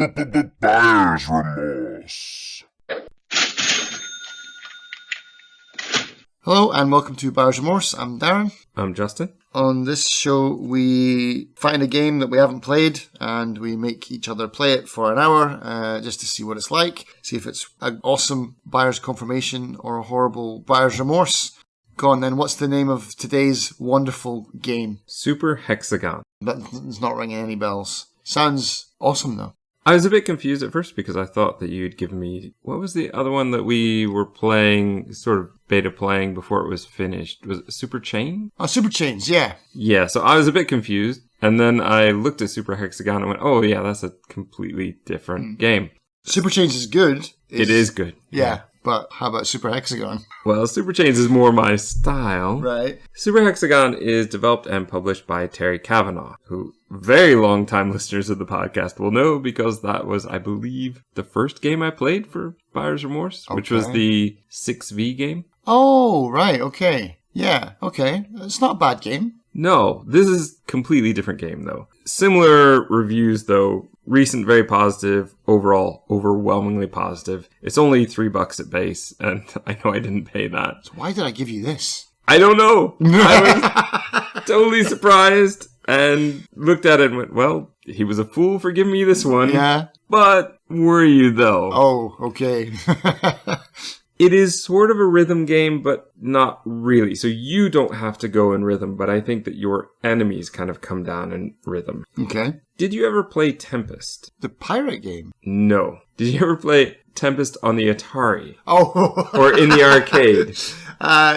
Buyer's Remorse. Hello and welcome to Buyer's Remorse. I'm Darren. I'm Justin. On this show, we find a game that we haven't played and we make each other play it for an hour just to see what it's like, see if it's an awesome buyer's confirmation or a horrible buyer's remorse. Go on then, what's the name of today's wonderful game? Super Hexagon. That's not ringing any bells. Sounds awesome though. I was a bit confused at first because I thought that you'd given me... What was the other one that we were playing, sort of beta playing before it was finished? Was it Super Chain? Oh, Super Chains, yeah. Yeah, so I was a bit confused. And then I looked at Super Hexagon and went, oh yeah, that's a completely different game. Super Chains is good. It is good. Yeah, but how about Super Hexagon? Well, Super Chains is more my style. Right. Super Hexagon is developed and published by Terry Cavanaugh, who very long-time listeners of the podcast will know because that was, I believe, the first game I played for Buyer's Remorse, which was the 6v game. Oh, right, okay. Yeah, okay. It's not a bad game. No, this is a completely different game, though. Similar reviews, though. Recent, very positive. Overall, overwhelmingly positive. It's only $3 at base, and I know I didn't pay that. So why did I give you this? I don't know. I was totally surprised and looked at it and went, well, he was a fool for giving me this one. Yeah. But were you, though? Oh, okay. It is sort of a rhythm game, but not really. So you don't have to go in rhythm, but I think that your enemies kind of come down in rhythm. Okay. Did you ever play Tempest? The pirate game? No. Did you ever play Tempest on the Atari? Oh. Or in the arcade?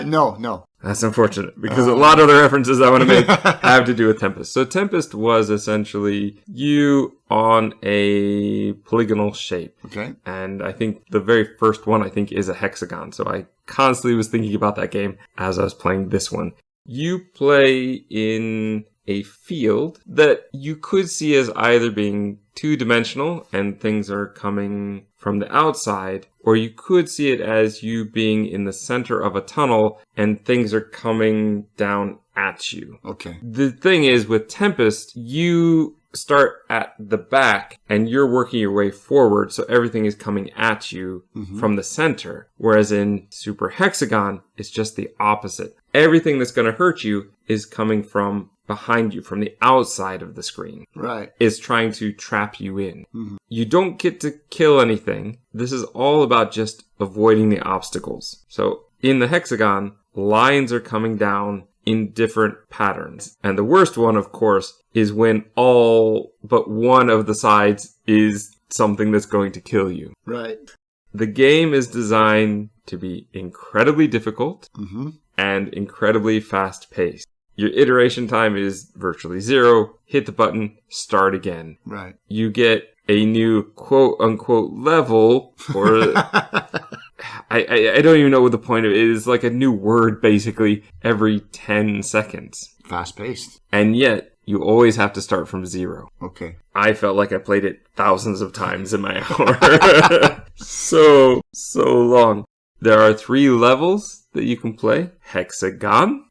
No. That's unfortunate, because a lot of the references I want to make have to do with Tempest. So Tempest was essentially you on a polygonal shape. Okay. And I think the very first one, is a hexagon. So I constantly was thinking about that game as I was playing this one. You play in a field that you could see as either being two-dimensional and things are coming from the outside, or you could see it as you being in the center of a tunnel and things are coming down at you. Okay. The thing is, with Tempest, you start at the back and you're working your way forward, so everything is coming at you from the center. Whereas in Super Hexagon, it's just the opposite. Everything that's going to hurt you is coming from behind you, from the outside of the screen. Right. Is trying to trap you in. You don't get to kill anything. This is all about just avoiding the obstacles. So in the hexagon, lines are coming down in different patterns. And the worst one, of course, is when all but one of the sides is something that's going to kill you. Right. The game is designed to be incredibly difficult and incredibly fast-paced. Your iteration time is virtually zero. Hit the button, start again. Right. You get a new quote-unquote level, or I don't even know what the point of it is. Like a new word, basically, every 10 seconds. Fast-paced. And yet, you always have to start from zero. Okay. I felt like I played it thousands of times in my hour. So long. There are 3 levels that you can play. Hexagon.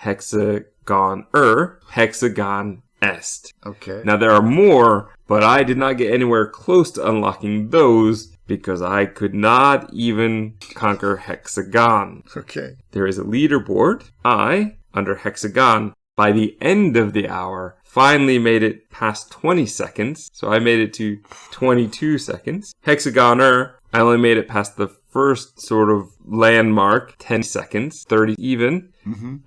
Hexagoner, Hexagon Est. Okay. Now there are more, but I did not get anywhere close to unlocking those because I could not even conquer Hexagon. Okay. There is a leaderboard. I, under Hexagon, by the end of the hour, finally made it past 20 seconds. So I made it to 22 seconds. Hexagoner, I only made it past the first sort of landmark, 10 seconds, 30 even.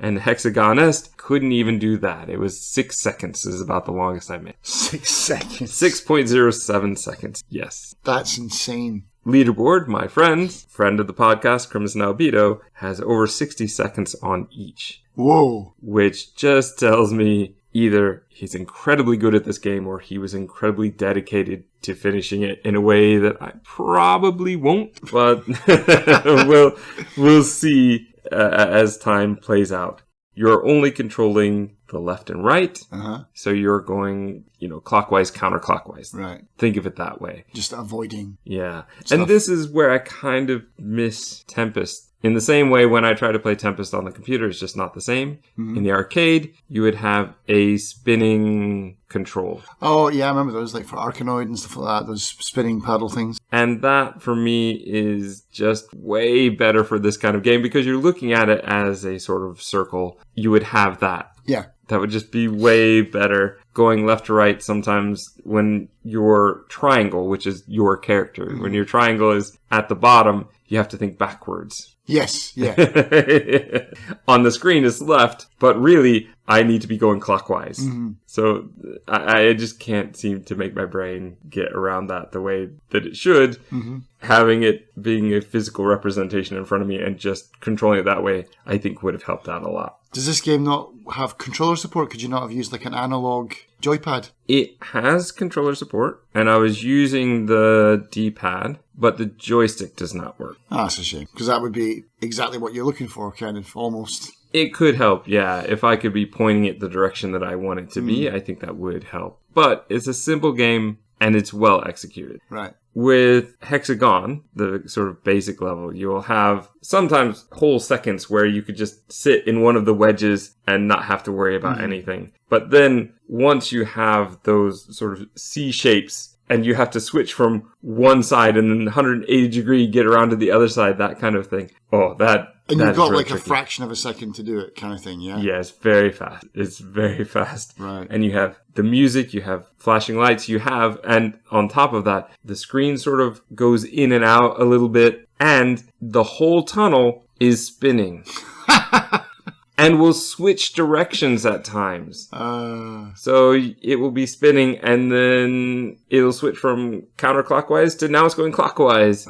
And Hexagonist couldn't even do that. It was 6 seconds is about the longest I made. 6 seconds. 6.07 seconds, yes. That's insane. Leaderboard, my friend of the podcast, Crimson Albedo, has over 60 seconds on each. Whoa. Which just tells me either he's incredibly good at this game or he was incredibly dedicated to finishing it in a way that I probably won't. But we'll see as time plays out. You're only controlling the left and right. So you're going, clockwise, counterclockwise. Right. Think of it that way. Just avoiding. Yeah. Stuff. And this is where I kind of miss Tempest. In the same way, when I try to play Tempest on the computer, it's just not the same. In the arcade, you would have a spinning control. Oh, yeah, I remember those, like for Arkanoid and stuff like that, those spinning paddle things. And that, for me, is just way better for this kind of game because you're looking at it as a sort of circle. You would have that. Yeah. That would just be way better. Going left to right sometimes when your triangle, which is your character, when your triangle is at the bottom, you have to think backwards. Yes, yeah. On the screen it's left, but really I need to be going clockwise. So I just can't seem to make my brain get around that the way that it should. Having it being a physical representation in front of me and just controlling it that way, I think would have helped out a lot. Does this game not have controller support? Could you not have used like an analog joypad? It has controller support, and I was using the D-pad, but the joystick does not work. Ah, that's a shame, because that would be exactly what you're looking for, kind of, almost. It could help, yeah. If I could be pointing it the direction that I want it to be, I think that would help. But it's a simple game, and it's well executed. Right. With Hexagon, the sort of basic level, you'll have sometimes whole seconds where you could just sit in one of the wedges and not have to worry about anything. But then once you have those sort of C shapes and you have to switch from one side and then 180 degree get around to the other side, that kind of thing. Oh, And you've got really like tricky. a fraction of a second to do it, kind of thing, yeah? Yeah, it's very fast. It's very fast. Right. And you have the music, you have flashing lights, and on top of that, the screen sort of goes in and out a little bit, and the whole tunnel is spinning. And will switch directions at times. So it will be spinning, and then it'll switch from counterclockwise to now it's going clockwise.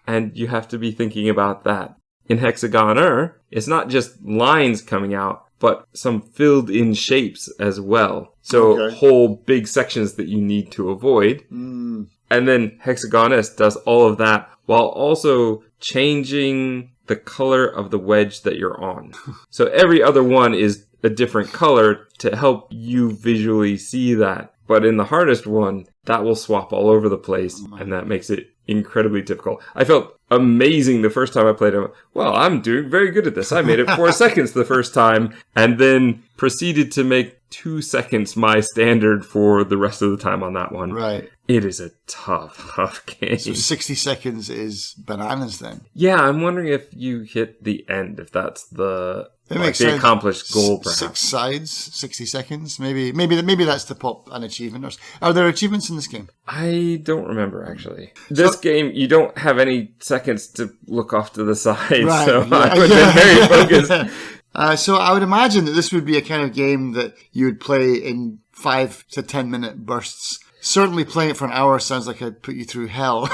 And you have to be thinking about that. In Hexagoner, it's not just lines coming out, but some filled in shapes as well. So whole big sections that you need to avoid. And then Hexagonist does all of that while also changing the color of the wedge that you're on. So every other one is a different color to help you visually see that. But in the hardest one, that will swap all over the place, and that makes it incredibly difficult. I felt amazing the first time I played it. Well, I'm doing very good at this. I made it 4 seconds the first time, and then proceeded to make 2 seconds my standard for the rest of the time on that one. Right. It is a tough game. So 60 seconds is bananas then. Yeah, I'm wondering if you hit the end, if that's the... It makes the sense. accomplished goal, perhaps. 6 sides, 60 seconds. Maybe that's to pop an achievement. Are there achievements in this game? I don't remember, actually. This game, you don't have any seconds to look off to the side, Right, so yeah, I would have been very focused. So I would imagine that this would be a kind of game that you would play in 5 to 10 minute bursts. Certainly playing it for an hour sounds like I'd put you through hell.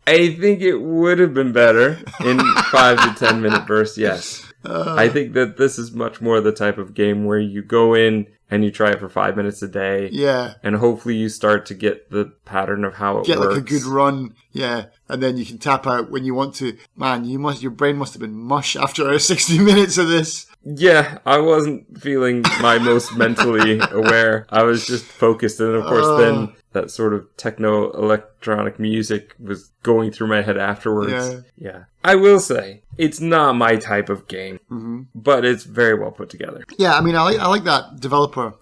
I think it would have been better in 5 to 10 minute bursts, yes. I think that this is much more the type of game where you go in and you try it for 5 minutes a day. Yeah. And hopefully you start to get the pattern of how it works. Get like a good run, yeah. And then you can tap out when you want to. Man, your brain must have been mush after 60 minutes of this. Yeah, I wasn't feeling my most mentally aware. I was just focused. And of course then that sort of techno-electronic music was going through my head afterwards. Yeah. I will say, it's not my type of game, but it's very well put together. Yeah, I mean, I like that developer.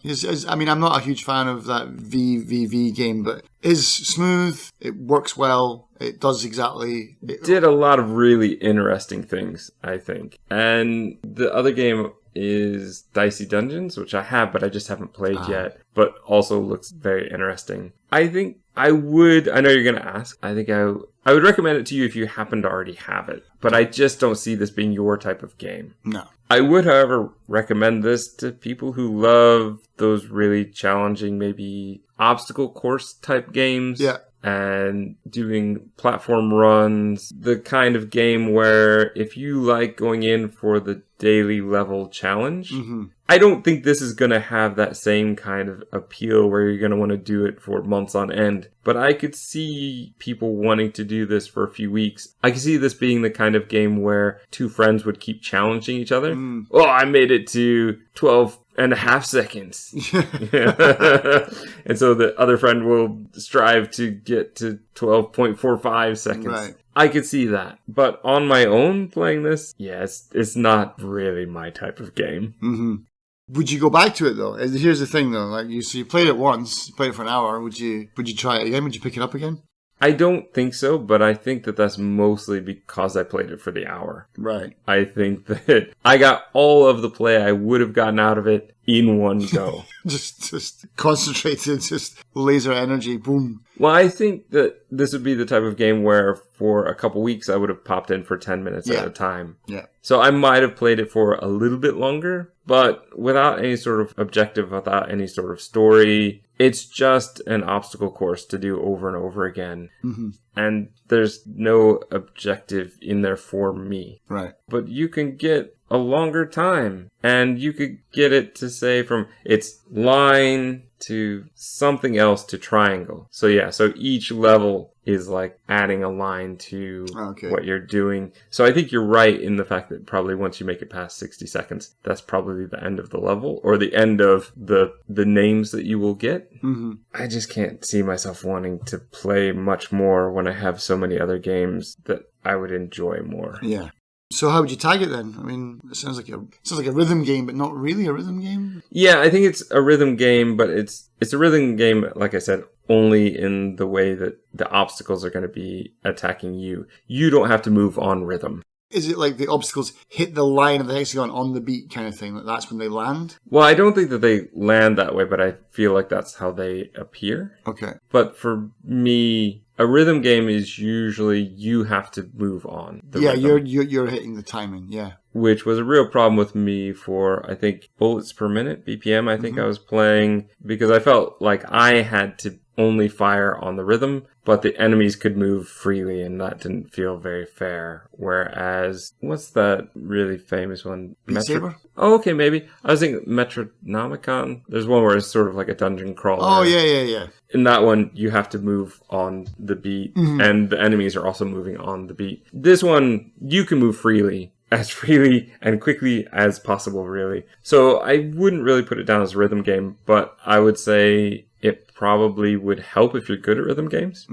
I'm not a huge fan of that VVV game, but it's smooth, it works well, it does exactly... It did a lot of really interesting things, I think. And the other game is Dicey Dungeons, which I have, but I just haven't played yet, but also looks very interesting. I think I know you're going to ask, I think I would recommend it to you if you happen to already have it, but I just don't see this being your type of game. No. I would, however, recommend this to people who love those really challenging, maybe obstacle course type games. Yeah. and doing platform runs. The kind of game where if you like going in for the daily level challenge, I don't think this is going to have that same kind of appeal where you're going to want to do it for months on end. But I could see people wanting to do this for a few weeks. I could see this being the kind of game where two friends would keep challenging each other. Oh, I made it to 12.5 seconds. And so the other friend will strive to get to 12.45 seconds. Right. I could see that. But on my own playing this, yes, it's not really my type of game. Would you go back to it though? Here's the thing though, like so you played it once, you played it for an hour. Would you try it again? Would you pick it up again? I don't think so, but I think that that's mostly because I played it for the hour. Right. I think that I got all of the play I would have gotten out of it in one go. just concentrated, just laser energy, boom. Well, I think that this would be the type of game where for a couple weeks I would have popped in for 10 minutes at a time. Yeah. So I might have played it for a little bit longer, but without any sort of objective, without any sort of story. It's just an obstacle course to do over and over again. And there's no objective in there for me. Right. But you can get a longer time, and you could get it to say from its line to something else to triangle. So yeah, so each level is like adding a line to what you're doing. So I think you're right in the fact that probably once you make it past 60 seconds, that's probably the end of the level or the end of the names that you will get. I just can't see myself wanting to play much more when I have so many other games that I would enjoy more. Yeah. So how would you tag it then? I mean, it sounds like a rhythm game, but not really a rhythm game. Yeah, I think it's a rhythm game, but it's a rhythm game, like I said, only in the way that the obstacles are going to be attacking you. You don't have to move on rhythm. Is it like the obstacles hit the line of the hexagon on the beat kind of thing? That's when they land? Well, I don't think that they land that way, but I feel like that's how they appear. Okay. But for me, a rhythm game is usually you have to move on. Rhythm. You're hitting the timing, yeah. Which was a real problem with me for, I think, bullets per minute, BPM, I think I was playing, because I felt like I had to only fire on the rhythm, but the enemies could move freely, and that didn't feel very fair. Whereas, what's that really famous one? Beat Saber? Oh, okay, maybe. I was thinking Metronomicon. There's one where it's sort of like a dungeon crawler. Oh, yeah. In that one, you have to move on the beat, and the enemies are also moving on the beat. This one, you can move freely. As freely and quickly as possible, really. So I wouldn't really put it down as a rhythm game, but I would say it probably would help if you're good at rhythm games.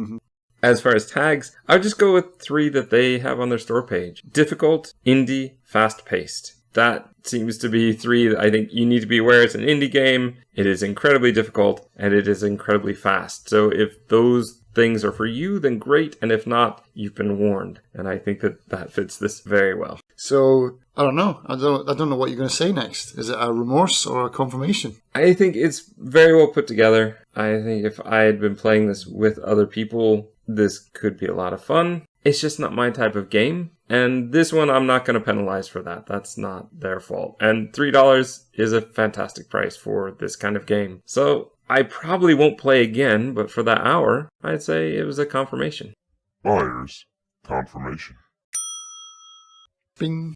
As far as tags, I would just go with 3 that they have on their store page. Difficult, indie, fast-paced. That seems to be 3 that I think you need to be aware. It's an indie game, it is incredibly difficult, and it is incredibly fast. So if those things are for you, then great, and if not, you've been warned. And I think that fits this very well. So, I don't know. I don't know what you're going to say next. Is it a remorse or a confirmation? I think it's very well put together. I think if I had been playing this with other people, this could be a lot of fun. It's just not my type of game. And this one, I'm not going to penalize for that. That's not their fault. And $3 is a fantastic price for this kind of game. So I probably won't play again, but for that hour, I'd say it was a confirmation. Buyer's confirmation. Bing.